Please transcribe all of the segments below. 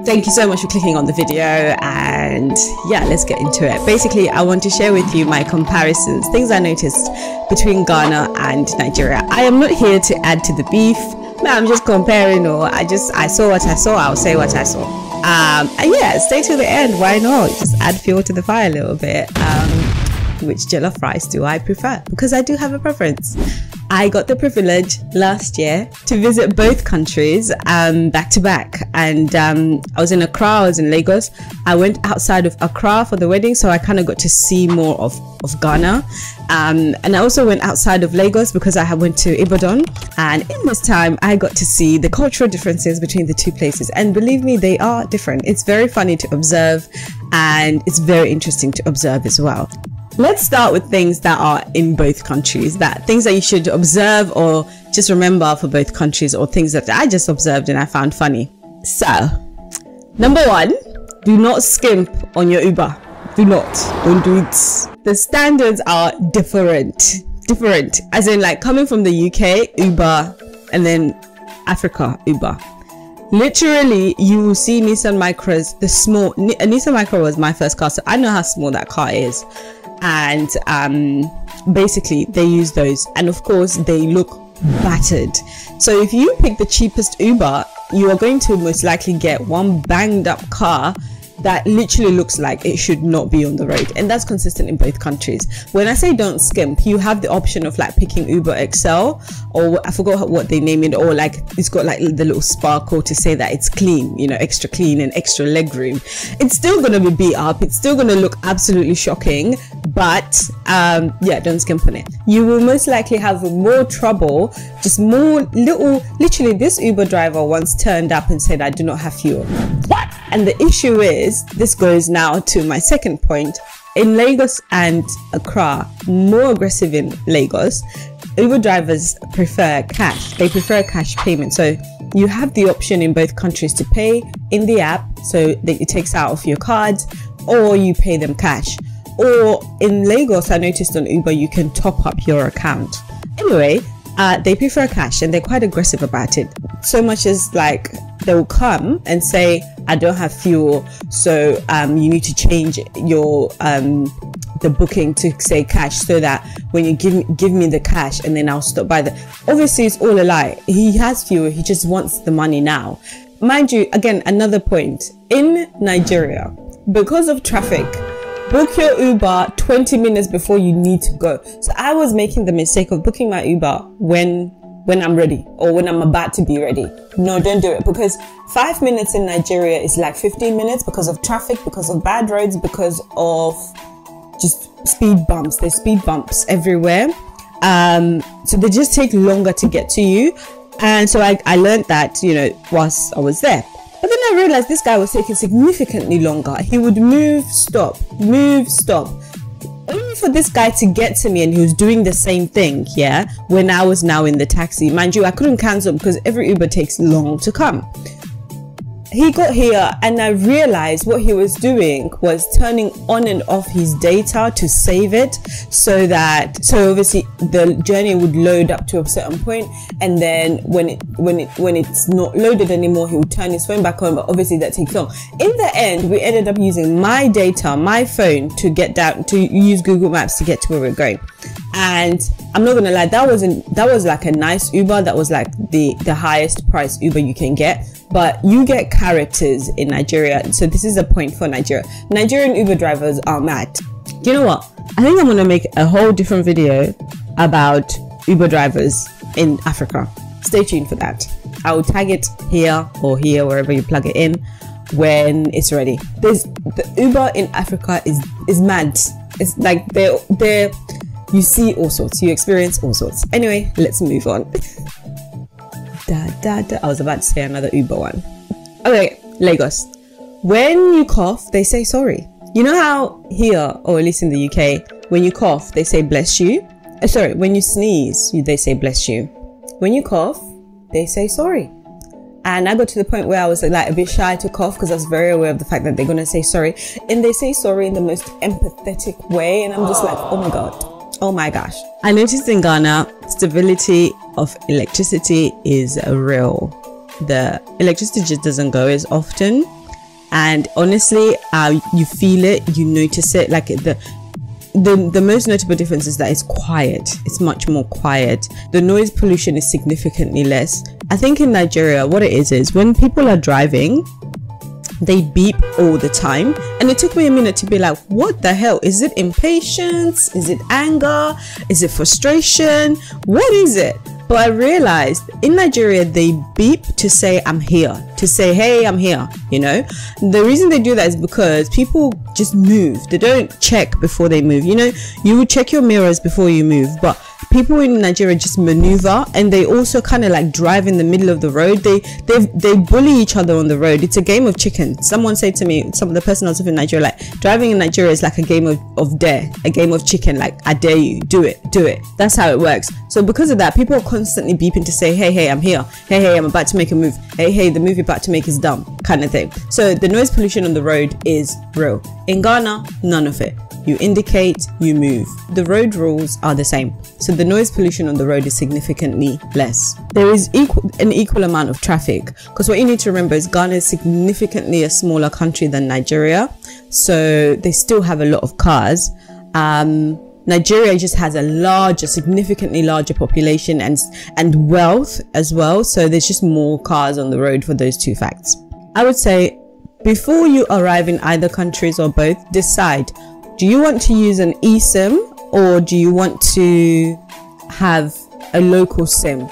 Thank you so much for clicking on the video, and yeah, let's get into it. Basically, I want to share with you my comparisons, things I noticed between Ghana and Nigeria. I am not here to add to the beef. No, I'm just comparing, or I saw what I saw, I'll say what I saw. And yeah, stay till the end. Why not? Just add fuel to the fire a little bit. Which jollof rice do I prefer? Because I do have a preference. I got the privilege last year to visit both countries back to back, and I was in Accra, I was in Lagos. I went outside of Accra for the wedding, so I kind of got to see more of Ghana, and I also went outside of Lagos because I went to Ibadan, and in this time I got to see the cultural differences between the two places, and believe me, they are different. It's very funny to observe, and it's very interesting to observe as well. Let's start with things that are in both countries, things that you should observe or just remember for both countries, or things that I just observed and I found funny. So, number one, do not skimp on your Uber. Don't do it. The standards are different, as in like coming from the UK, Uber, and then Africa, Uber. Literally, you will see Nissan Micros, a Nissan Micro was my first car, so I know how small that car is. And basically they use those, and of course they look battered. So if you pick the cheapest Uber, you are going to most likely get one banged up car that literally looks like it should not be on the road, and that's consistent in both countries. When I say don't skimp, you have the option of like picking Uber XL, or I forgot what they name it, or like it's got like the little sparkle to say that it's clean, you know, extra clean and extra legroom. It's still gonna be beat up, it's still gonna look absolutely shocking, but yeah, don't skimp on it. You will most likely have more trouble, just more literally this Uber driver once turned up and said, I do not have fuel. What? And the issue is, this goes now to my second point. In Lagos and Accra, more aggressive in Lagos, Uber drivers prefer cash. They prefer cash payment. So you have the option in both countries to pay in the app, so that it takes out of your cards, or you pay them cash. Or in Lagos, I noticed on Uber, you can top up your account. Anyway, they prefer cash, and they're quite aggressive about it. So much as like they'll come and say, I don't have fuel, so you need to change your the booking to say cash, so that when you give me the cash, and then I'll stop by obviously it's all a lie. He has fuel, he just wants the money now. Mind you, again, another point, in Nigeria, because of traffic, book your Uber 20 minutes before you need to go. So I was making the mistake of booking my Uber when I'm ready, or when I'm about to be ready. No, don't do it, because 5 minutes in Nigeria is like 15 minutes because of traffic, because of bad roads, because of just speed bumps. There's speed bumps everywhere. So they just take longer to get to you. And so I learned that, you know, whilst I was there. But then I realized this guy was taking significantly longer. He would move, stop, only for this guy to get to me, and he was doing the same thing, yeah, when I was now in the taxi. Mind you, I couldn't cancel because every Uber takes long to come. He got here, and I realized what he was doing was turning on and off his data to save it, so obviously the journey would load up to a certain point, and then when it's not loaded anymore, he would turn his phone back on. But obviously that takes long. In the end, we ended up using my data, my phone, to get down, to use Google Maps to get to where we're going. And I'm not gonna lie, that was like a nice Uber. That was like the highest price Uber you can get. But you get characters in Nigeria, so this is a point for Nigeria. Nigerian Uber drivers are mad. You know what? I think I'm gonna make a whole different video about Uber drivers in Africa. Stay tuned for that. I will tag it here or here, wherever you plug it in, when it's ready. The Uber in Africa is mad. It's like they're you see all sorts, you experience all sorts. Anyway, let's move on. I was about to say another Uber one. Okay, Lagos. When you cough, they say sorry. You know how here, or at least in the UK, when you cough, they say bless you. Sorry, when you sneeze, they say bless you. When you cough, they say sorry. And I got to the point where I was like a bit shy to cough, because I was very aware of the fact that they're going to say sorry. And they say sorry in the most empathetic way. And I'm just like, oh my God. Oh my gosh. I noticed in Ghana, stability of electricity is real. The electricity just doesn't go as often. and honestly, you feel it, you notice it. Like the most notable difference is that it's quiet. It's much more quiet. The noise pollution is significantly less. I think in Nigeria, what it is when people are driving, they beep all the time, and it took me a minute to be like, what the hell? Is it impatience? Is it anger? Is it frustration? What is it? But I realized in Nigeria, they beep to say I'm here, to say, hey, I'm here. You know, the reason they do that is because people just move. They don't check before they move. You know, you would check your mirrors before you move, but people in Nigeria just maneuver, and they also kind of like drive in the middle of the road. They bully each other on the road. It's a game of chicken. Someone said to me, the person else in Nigeria, like, driving in Nigeria is like a game of dare, a game of chicken. Like, I dare you, do it. That's how it works. So because of that, people are constantly beeping to say, hey, I'm here. Hey, I'm about to make a move. Hey, the move you're about to make is dumb, kind of thing. So the noise pollution on the road is real. In Ghana, none of it. You indicate, you move. The road rules are the same. So the noise pollution on the road is significantly less. There is an equal amount of traffic, because what you need to remember is Ghana is significantly a smaller country than Nigeria. So they still have a lot of cars. Nigeria just has a significantly larger population and wealth as well. So there's just more cars on the road for those two facts. I would say before you arrive in either countries or both, decide, do you want to use an eSIM or do you want to have a local SIM?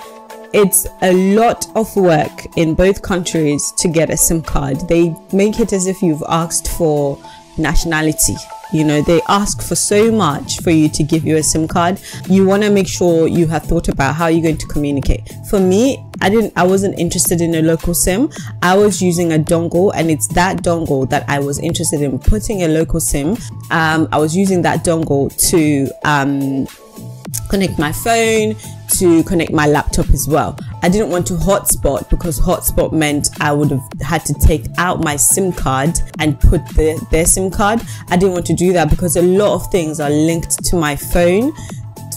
It's a lot of work in both countries to get a SIM card. They make it as if you've asked for nationality. You know, they ask for so much for you to give you a SIM card. You want to make sure you have thought about how you're going to communicate. For me, I wasn't interested in a local SIM. I was using a dongle, and it's that dongle that I was interested in putting a local SIM. I was using that dongle to connect my phone, to connect my laptop as well. I didn't want to hotspot, because hotspot meant I would have had to take out my SIM card and put their SIM card. I didn't want to do that because a lot of things are linked to my phone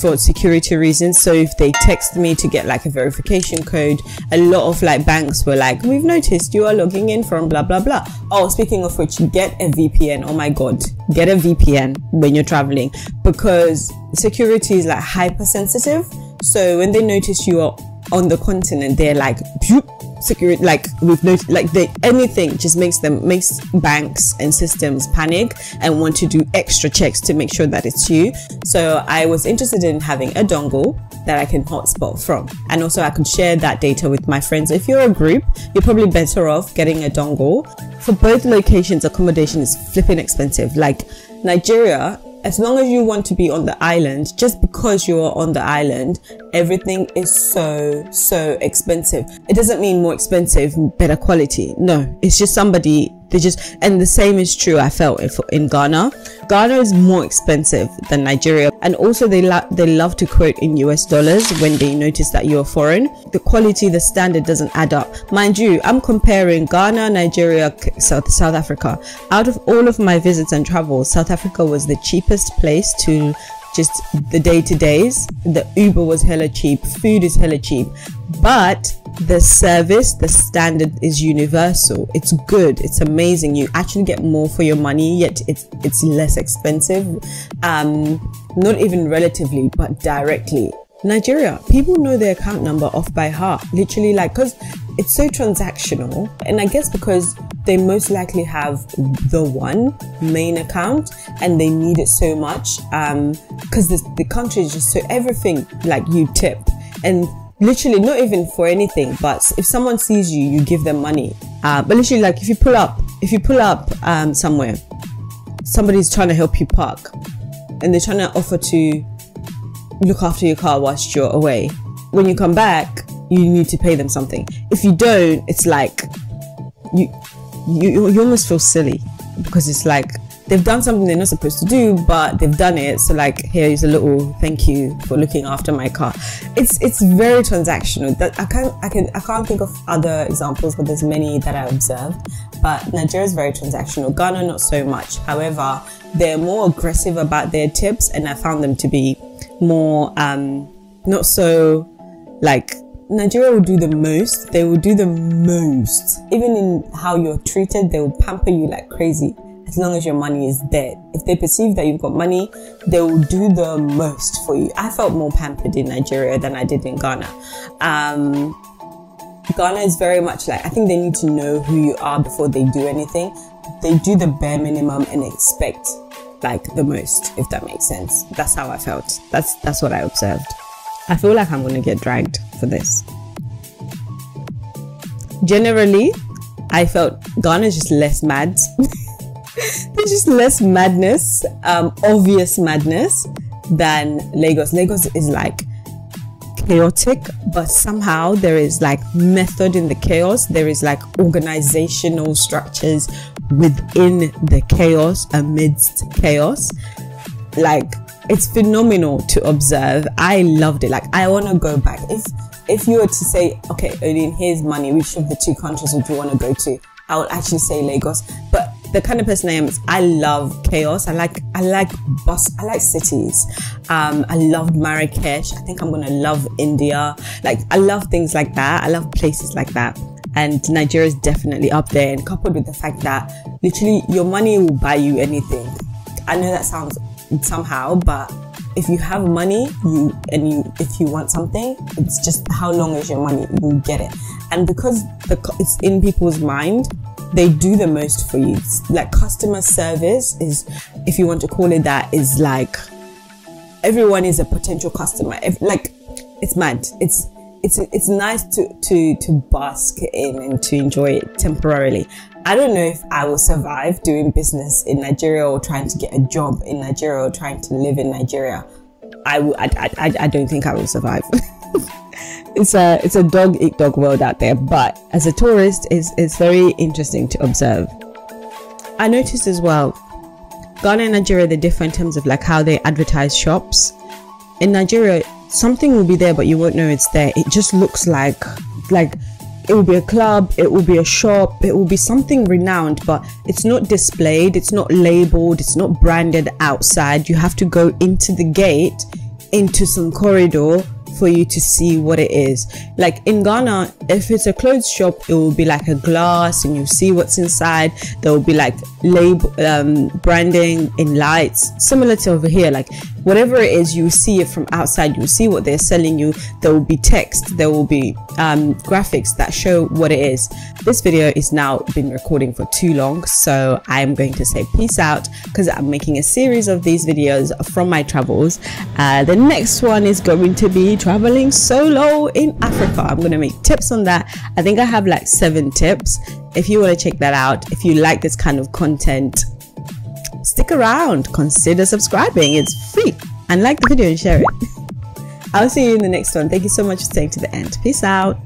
for security reasons. So if they text me to get like a verification code, a lot of like banks were like, we've noticed you are logging in from blah blah blah. Oh, speaking of which, get a VPN. Oh my god, get a VPN when you're traveling, because security is like hypersensitive. So when they notice you are on the continent, they're like, security, like we've noticed, like anything just makes banks and systems panic and want to do extra checks to make sure that it's you. So I was interested in having a dongle that I can hotspot from, and also I could share that data with my friends. If you're a group, you're probably better off getting a dongle. For both locations, accommodation is flipping expensive. Like Nigeria, as long as you want to be on the island, just because you're on the island, everything is so expensive. It doesn't mean more expensive, better quality. No, it's just and the same is true, I felt, in Ghana. Ghana is more expensive than Nigeria, and also they love to quote in US dollars when they notice that you're foreign. The quality, the standard doesn't add up. Mind you, I'm comparing Ghana, Nigeria, South Africa. Out of all of my visits and travels, South Africa was the cheapest place to just the day-to-days. The Uber was hella cheap, food is hella cheap, but the service, the standard is universal. It's good, it's amazing. You actually get more for your money, yet it's less expensive, not even relatively but directly. Nigeria, people know their account number off by heart, literally, like, because it's so transactional, and I guess because they most likely have the one main account and they need it so much, because the country is just so, everything, like, you tip, and literally not even for anything, but if someone sees you, you give them money. But literally, like, if you pull up somewhere, somebody's trying to help you park and they're trying to offer to look after your car whilst you're away. When you come back, you need to pay them something. If you don't, it's like you almost feel silly, because it's like they've done something they're not supposed to do, but they've done it. So like, here's a little thank you for looking after my car. It's very transactional. That I can't think of other examples, but there's many that I observed. But Nigeria is very transactional. Ghana, not so much. However, they're more aggressive about their tips, and I found them to be more not so like Nigeria will do the most. They will do the most. Even in how you're treated, they will pamper you like crazy as long as your money is there. If they perceive that you've got money, they will do the most for you. I felt more pampered in Nigeria than I did in Ghana. Ghana is very much like, I think they need to know who you are before they do anything. They do the bare minimum and expect like the most, if that makes sense. That's how I felt. That's what I observed. I feel like I'm going to get dragged for this. Generally, I felt Ghana is just less mad. There's just less madness, obvious madness than Lagos. Lagos is like chaotic, but somehow there is like method in the chaos. There is like organizational structures within the chaos, amidst chaos. Like, it's phenomenal to observe. I loved it. Like, I want to go back. If you were to say, okay, OHLEEN, here's money, which of the two countries would you want to go to? I would actually say Lagos. But the kind of person I am is I love chaos. I like cities. I loved Marrakesh. I think I'm gonna love India. Like, I love things like that. I love places like that. And Nigeria is definitely up there, and coupled with the fact that literally your money will buy you anything. I know that sounds somehow, but if you have money, if you want something, it's just how long is your money, you get it. And because it's in people's mind, they do the most for you. It's like customer service is, if you want to call it that, is like everyone is a potential customer. Like, it's mad. It's nice to bask in and to enjoy it temporarily. I don't know if I will survive doing business in Nigeria or trying to get a job in Nigeria or trying to live in Nigeria. I don't think I will survive. It's a dog eat dog world out there, but as a tourist, it's very interesting to observe. I noticed as well, Ghana and Nigeria, they're different in terms of like how they advertise shops. In Nigeria, something will be there, but you won't know it's there. It just looks like it will be a club, it will be a shop, it will be something renowned, but it's not displayed, it's not labeled, it's not branded outside. You have to go into the gate, into some corridor for you to see what it is. Like in Ghana, if it's a clothes shop, it will be like a glass and you see what's inside. There will be like label branding in lights, similar to over here. Like whatever it is, you see it from outside, you see what they're selling you. There will be text, there will be graphics that show what it is. This video is now been recording for too long, so I'm going to say peace out, because I'm making a series of these videos from my travels. The next one is going to be traveling solo in Africa. I'm going to make tips on that. I think I have like 7 tips. If you want to check that out, if you like this kind of content, stick around, consider subscribing. It's free, and like the video and share it. I'll see you in the next one. Thank you so much for staying to the end. Peace out.